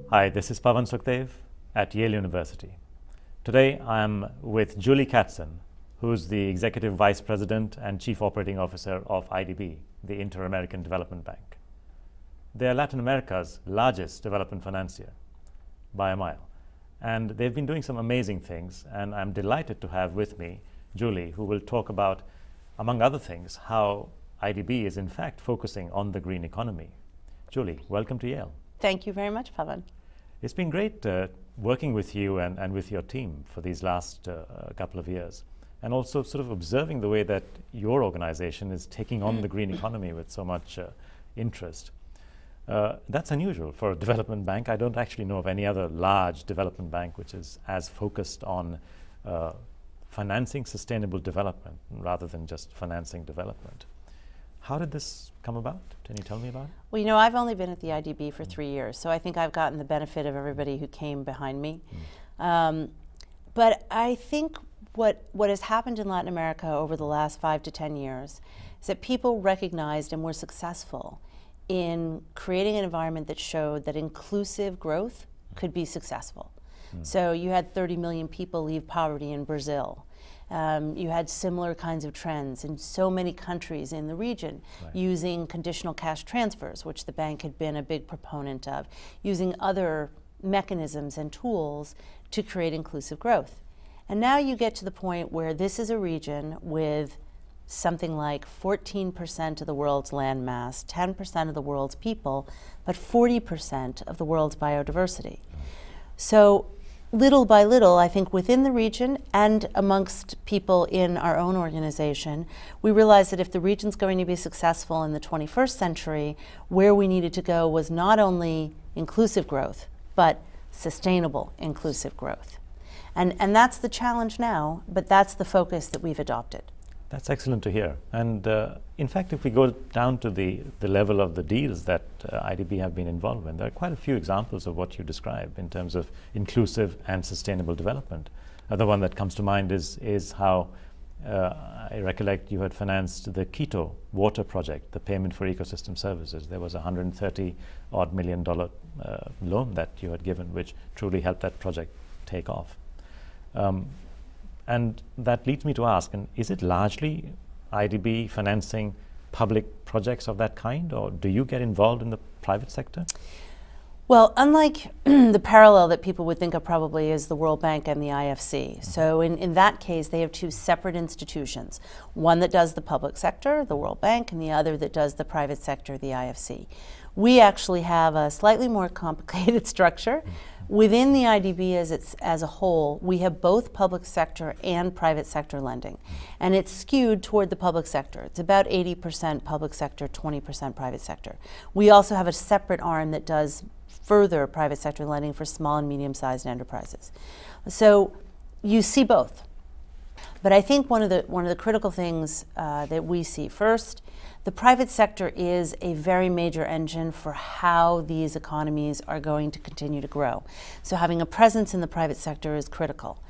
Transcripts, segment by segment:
Hi, this is Pavan Sukhdev at Yale University. Today I am with Julie Katzman, who's the Executive Vice President and Chief Operating Officer of IDB, the Inter-American Development Bank. They are Latin America's largest development financier by a mile. And they've been doing some amazing things, and I'm delighted to have with me Julie, who will talk about, among other things, how IDB is in fact focusing on the green economy. Julie, welcome to Yale. Thank you very much, Pavan. It's been great working with you and with your team for these last couple of years, and also sort of observing the way that your organization is taking on the green economy with so much interest. That's unusual for a development bank. I don't actually know of any other large development bank which is as focused on financing sustainable development rather than just financing development. How did this come about? Can you tell me about it? Well, you know, I've only been at the IDB for 3 years, so I think I've gotten the benefit of everybody who came behind me. But I think what has happened in Latin America over the last 5 to 10 years is that people recognized and were successful in creating an environment that showed that inclusive growth could be successful. So you had 30 million people leave poverty in Brazil. You had similar kinds of trends in so many countries in the region, using conditional cash transfers, which the bank had been a big proponent of, using other mechanisms and tools to create inclusive growth. And now you get to the point where this is a region with something like 14% of the world's land mass, 10% of the world's people, but 40% of the world's biodiversity. So little by little, I think within the region and amongst people in our own organization, we realized that if the region's going to be successful in the 21st century, where we needed to go was not only inclusive growth, but sustainable inclusive growth. And that's the challenge now, but that's the focus that we've adopted. That's excellent to hear. And in fact, if we go down to the level of the deals that IDB have been involved in, there are quite a few examples of what you describe in terms of inclusive and sustainable development. The one that comes to mind is how I recollect you had financed the Quito water project, the payment for ecosystem services. There was a $130-odd million loan that you had given, which truly helped that project take off. And that leads me to ask, and is it largely IDB financing public projects of that kind, or do you get involved in the private sector? Well, unlike the parallel that people would think of probably is the World Bank and the IFC. So in that case, they have two separate institutions, one that does the public sector, the World Bank, and the other that does the private sector, the IFC. We actually have a slightly more complicated structure. Within the IDB as a whole, we have both public sector and private sector lending. And it's skewed toward the public sector. It's about 80% public sector, 20% private sector. We also have a separate arm that does further private sector lending for small and medium-sized enterprises. So you see both. But I think one of the critical things that we see first, the private sector is a very major engine for how these economies are going to continue to grow. So having a presence in the private sector is critical.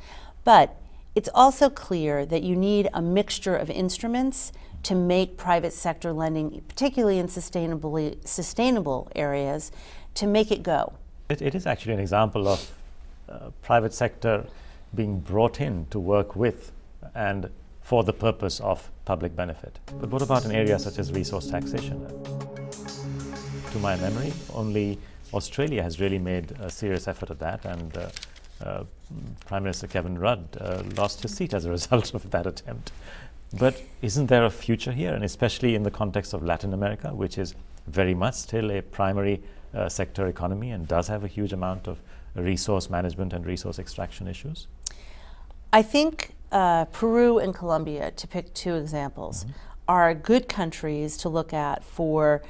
But it's also clear that you need a mixture of instruments to make private sector lending, particularly in sustainable areas, to make it go. It is actually an example of private sector being brought in to work with and for the purpose of public benefit. But what about an area such as resource taxation? To my memory, only Australia has really made a serious effort at that, and Prime Minister Kevin Rudd lost his seat as a result of that attempt. But isn't there a future here, and especially in the context of Latin America, which is very much still a primary sector economy and does have a huge amount of resource management and resource extraction issues? I think Peru and Colombia, to pick two examples, are good countries to look at for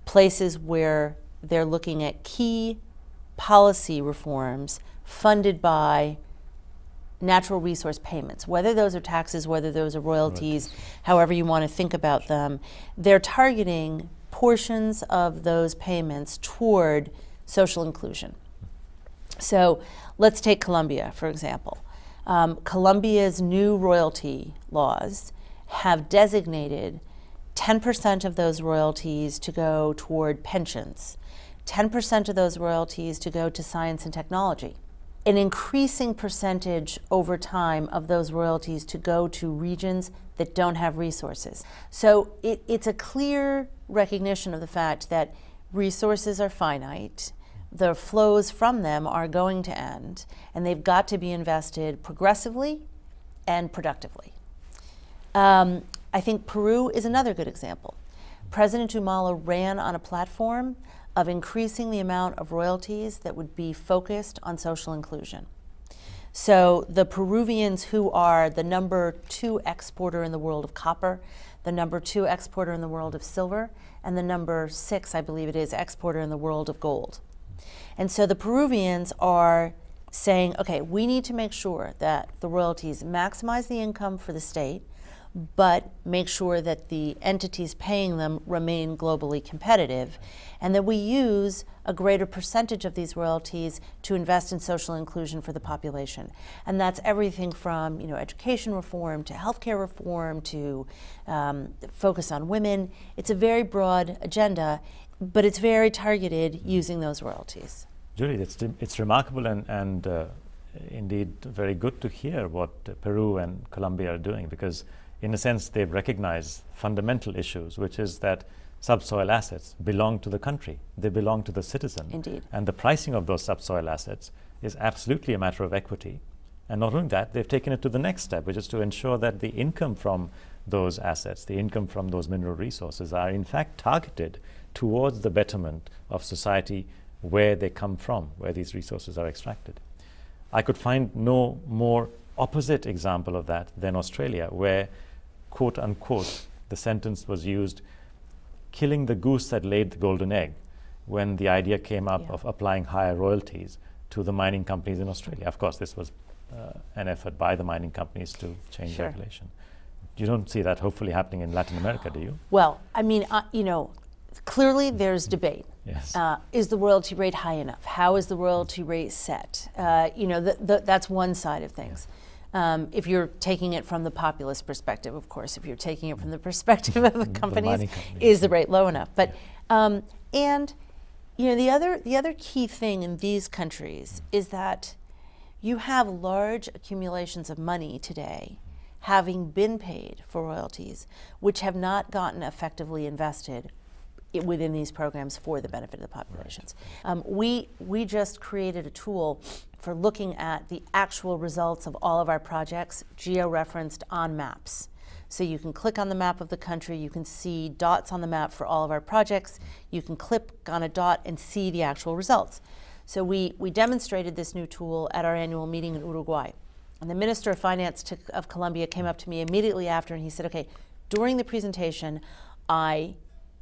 places where they're looking at key policy reforms funded by natural resource payments, whether those are taxes, whether those are royalties, however you want to think about them. They're targeting portions of those payments toward social inclusion. So let's take Colombia, for example. Colombia's new royalty laws have designated 10% of those royalties to go toward pensions, 10% of those royalties to go to science and technology, an increasing percentage over time of those royalties to go to regions that don't have resources. So it's a clear recognition of the fact that resources are finite, the flows from them are going to end, and they've got to be invested progressively and productively. I think Peru is another good example. President Humala ran on a platform of increasing the amount of royalties that would be focused on social inclusion. So the Peruvians, who are the #2 exporter in the world of copper, the #2 exporter in the world of silver, and the #6, I believe it is, exporter in the world of gold. And so the Peruvians are saying, okay, we need to make sure that the royalties maximize the income for the state, but make sure that the entities paying them remain globally competitive, and that we use a greater percentage of these royalties to invest in social inclusion for the population. And that's everything from education reform to healthcare reform to focus on women. It's a very broad agenda, but it's very targeted using those royalties. Julie, it's remarkable and indeed very good to hear what Peru and Colombia are doing, because in a sense they've recognized fundamental issues, which is that subsoil assets belong to the country. They belong to the citizen. Indeed. And the pricing of those subsoil assets is absolutely a matter of equity. And not only that, they've taken it to the next step, which is to ensure that the income from those assets, the income from those mineral resources are in fact targeted towards the betterment of society where they come from, where these resources are extracted. I could find no more opposite example of that than Australia, where, quote unquote, the sentence was used, killing the goose that laid the golden egg, when the idea came up of applying higher royalties to the mining companies in Australia. Of course, this was an effort by the mining companies to change regulation. You don't see that hopefully happening in Latin America, do you? Well, I mean, clearly there's debate. Yes. Is the royalty rate high enough? How is the royalty rate set? That's one side of things. If you're taking it from the populist perspective, of course. If you're taking it from the perspective of the companies, is the rate low enough? But and the other key thing in these countries is that you have large accumulations of money today having been paid for royalties, which have not gotten effectively invested within these programs for the benefit of the populations. Right. We just created a tool for looking at the actual results of all of our projects, geo-referenced on maps. So you can click on the map of the country, you can see dots on the map for all of our projects, you can click on a dot and see the actual results. So we demonstrated this new tool at our annual meeting in Uruguay. And the Minister of Finance of Colombia came up to me immediately after and he said, okay, during the presentation, I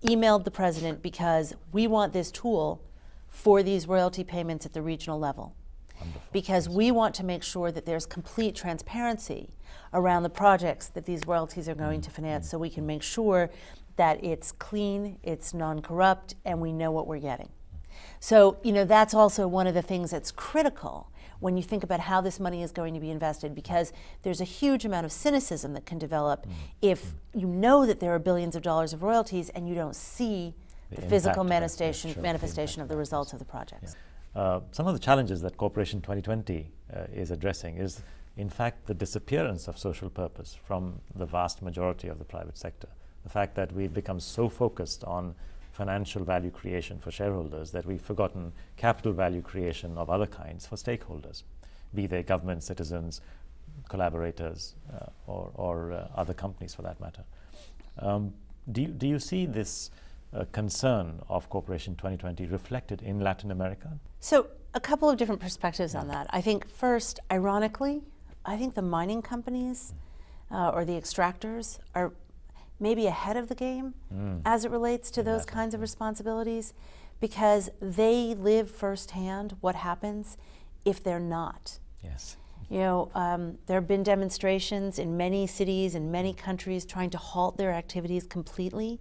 emailed the president because we want this tool for these royalty payments at the regional level. Wonderful. Because we want to make sure that there's complete transparency around the projects that these royalties are going to finance, so we can make sure that it's clean, it's non-corrupt, and we know what we're getting. So, that's also one of the things that's critical when you think about how this money is going to be invested, because there's a huge amount of cynicism that can develop if you know that there are billions of dollars of royalties and you don't see the physical manifestation of the results of the projects. Yeah. Some of the challenges that CORP2020 is addressing is, in fact, the disappearance of social purpose from the vast majority of the private sector. The fact that we've become so focused on financial value creation for shareholders that we've forgotten capital value creation of other kinds for stakeholders, be they government, citizens, collaborators, or other companies for that matter. Do you see this concern of CORP2020 reflected in Latin America? So a couple of different perspectives on that. I think first, ironically, I think the mining companies or the extractors are maybe ahead of the game as it relates to those kinds of responsibilities, because they live firsthand what happens if they're not. Yes. There have been demonstrations in many cities and many countries trying to halt their activities completely.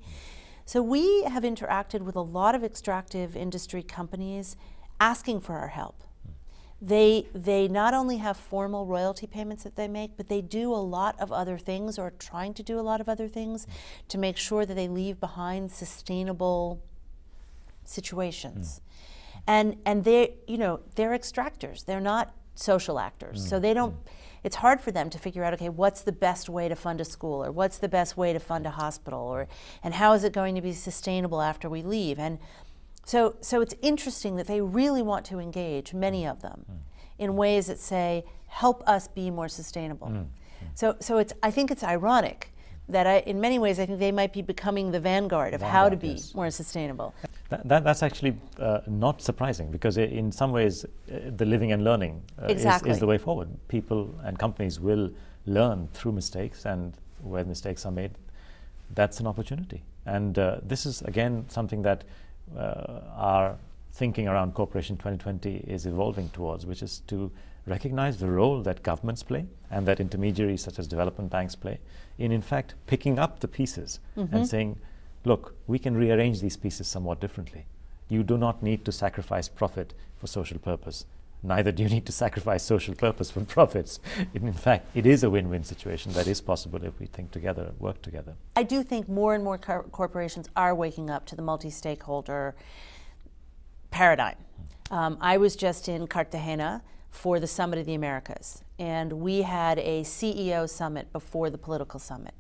So we have interacted with a lot of extractive industry companies asking for our help. They not only have formal royalty payments that they make, but they do a lot of other things, or trying to do a lot of other things, to make sure that they leave behind sustainable situations. And they, they're extractors. They're not social actors. So they don't, it's hard for them to figure out, okay, what's the best way to fund a school, or what's the best way to fund a hospital, and how is it going to be sustainable after we leave? And so it's interesting that they really want to engage, many of them, in ways that say, help us be more sustainable. So I think it's ironic that in many ways, I think they might be becoming the vanguard of how to be more sustainable. That's actually not surprising, because in some ways, the living and learning is the way forward. People and companies will learn through mistakes, and where mistakes are made, that's an opportunity. And this is, again, something that our thinking around CORP2020 is evolving towards, which is to recognize the role that governments play and that intermediaries such as development banks play in fact, picking up the pieces and saying, look, we can rearrange these pieces somewhat differently. You do not need to sacrifice profit for social purpose. Neither do you need to sacrifice social purpose for profits. In fact, it is a win-win situation that is possible if we think together, work together. I do think more and more corporations are waking up to the multi-stakeholder paradigm. I was just in Cartagena for the Summit of the Americas, and we had a CEO summit before the political summit.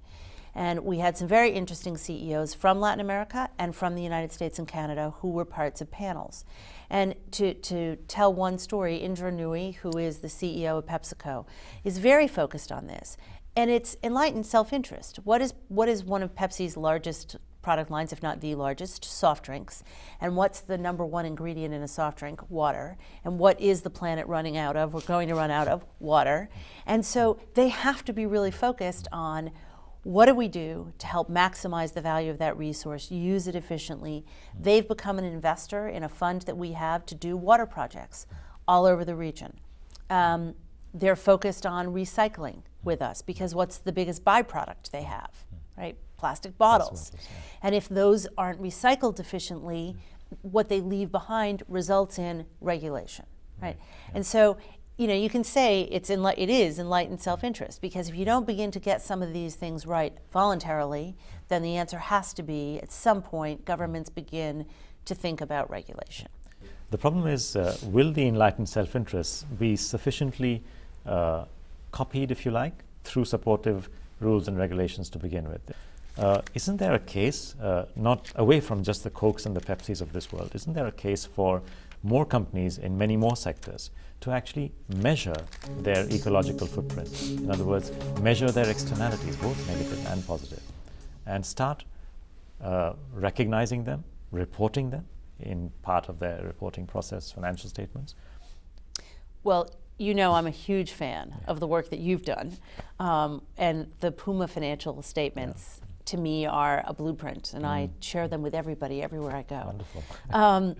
And we had some very interesting CEOs from Latin America and from the United States and Canada who were parts of panels. And to tell one story, Indra Nooyi, who is the CEO of PepsiCo, is very focused on this. And it's enlightened self-interest. What is one of Pepsi's largest product lines, if not the largest? Soft drinks. And what's the #1 ingredient in a soft drink? Water. And what is the planet running out of? We're going to run out of water. And so they have to be really focused on, what do we do to help maximize the value of that resource, use it efficiently? They've become an investor in a fund that we have to do water projects all over the region. They're focused on recycling with us, because what's the biggest byproduct they have, right? Plastic bottles. And if those aren't recycled efficiently, what they leave behind results in regulation, right? And so, you can say it is enlightened self-interest, because if you don't begin to get some of these things right voluntarily, then the answer has to be, at some point, governments begin to think about regulation. The problem is, will the enlightened self-interest be sufficiently copied, if you like, through supportive rules and regulations to begin with? Isn't there a case, not away from just the Cokes and the Pepsis of this world, isn't there a case for more companies in many more sectors to actually measure their ecological footprint? In other words, measure their externalities, both negative and positive, and start recognizing them, reporting them in part of their reporting process, financial statements? Well, I'm a huge fan of the work that you've done, and the Puma financial statements to me are a blueprint, and I share them with everybody everywhere I go. Wonderful.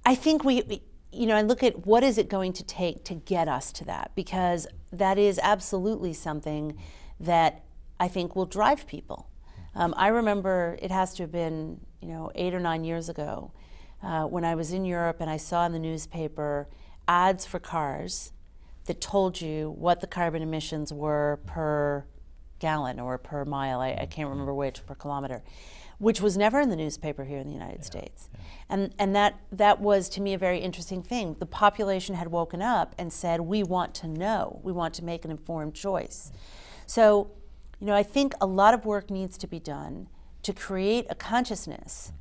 I think I look at what is it going to take to get us to that, because that is absolutely something that I think will drive people. I remember it has to have been 8 or 9 years ago when I was in Europe and I saw in the newspaper ads for cars that told you what the carbon emissions were per gallon or per mile, I can't remember which, per kilometer, which was never in the newspaper here in the United States. And that was, to me, a very interesting thing. The population had woken up and said, we want to know, we want to make an informed choice. So, I think a lot of work needs to be done to create a consciousness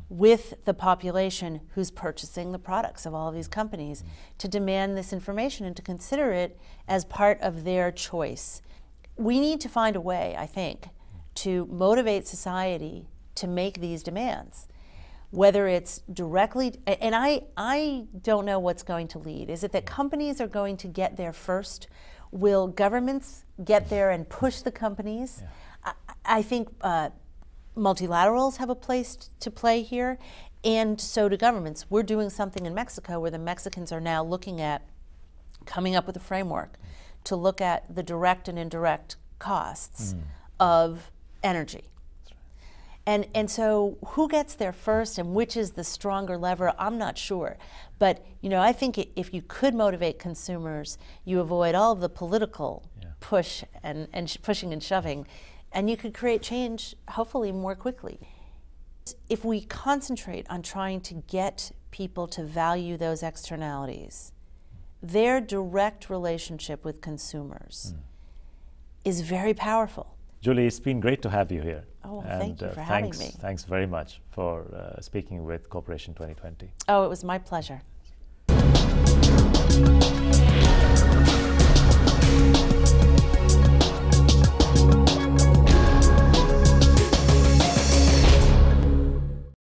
with the population who's purchasing the products of all of these companies, to demand this information and to consider it as part of their choice. We need to find a way, I think, to motivate society to make these demands, whether it's directly, and I don't know what's going to lead. Is it that companies are going to get there first? Will governments get there and push the companies? I think multilaterals have a place to play here, and so do governments. We're doing something in Mexico where the Mexicans are now looking at coming up with a framework to look at the direct and indirect costs of energy. And so who gets there first and which is the stronger lever, I'm not sure. But I think if you could motivate consumers, you avoid all of the political push and pushing and shoving, and you could create change hopefully more quickly. if we concentrate on trying to get people to value those externalities, their direct relationship with consumers is very powerful. Julie, it's been great to have you here. Oh, thank you for having me. Thanks very much for speaking with Corporation 2020. Oh, it was my pleasure.